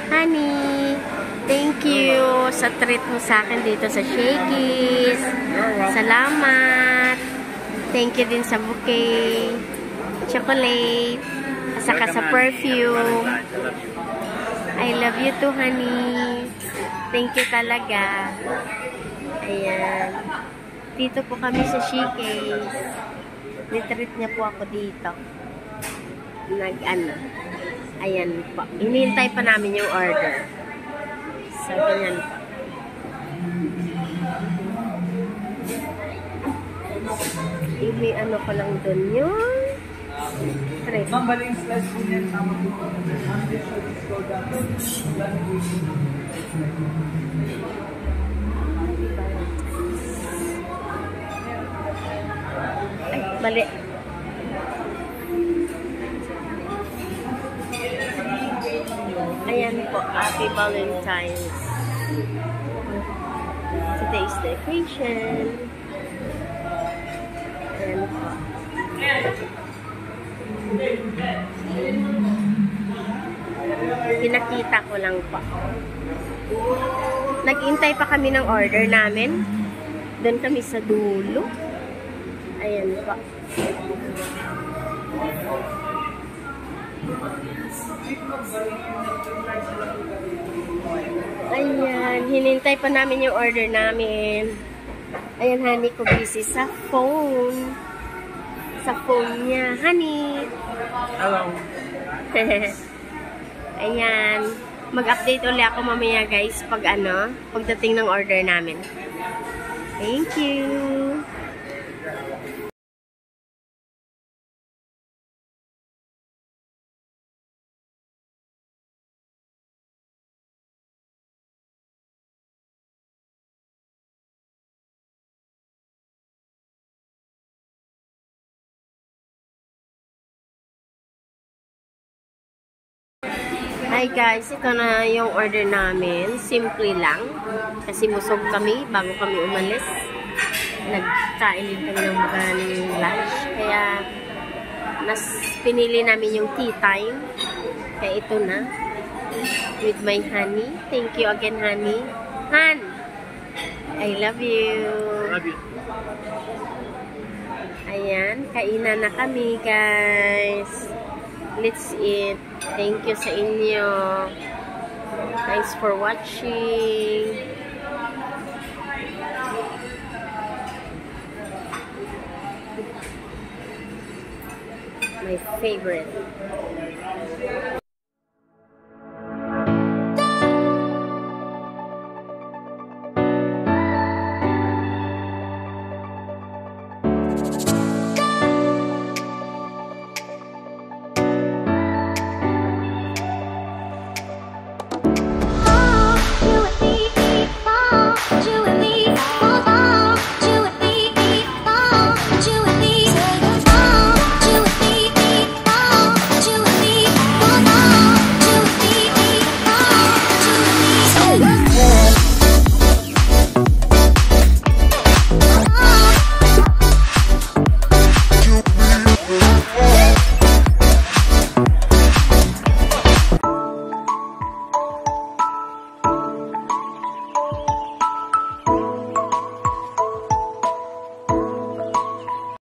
Honey, thank you sa treat mo sa akin dito sa Shakey's. Salamat. Thank you din sa bouquet, chocolate, saka sa perfume. I love you too, honey. Thank you talaga. Ayan. Dito po kami sa Shakey's. Nitreat niya po ako dito. Ayan po. Hinihintay pa namin yung order. So, ganyan po. May ano ko lang dun yun. Treat. Mambaling slice po niyan. Tama po. Ay, mali. Ayan po, Happy Valentine's. Today's the occasion. Ayan po. Pinakita ko lang po. Nag-intay pa kami ng order namin. Doon kami sa dulo. Ayan po. Ayan, hinintay pa namin yung order namin. Ayan, honey ko busy sa phone. Sa phone niya. Honey. Hello. Ayan. Mag-update ulit ako mamaya guys pagdating ng order namin. Thank you. Hi guys, ito na yung order namin. Simple lang. Kasi busog kami bago kami umalis. Nagkain din kami ng maraming lunch. Kaya, pinili namin yung tea time. Kaya ito na. With my honey. Thank you again, honey. Han! I love you. Love you. Ayan, kainan na kami guys. Let's eat. Thank you sa inyo. Thanks for watching. My favorite.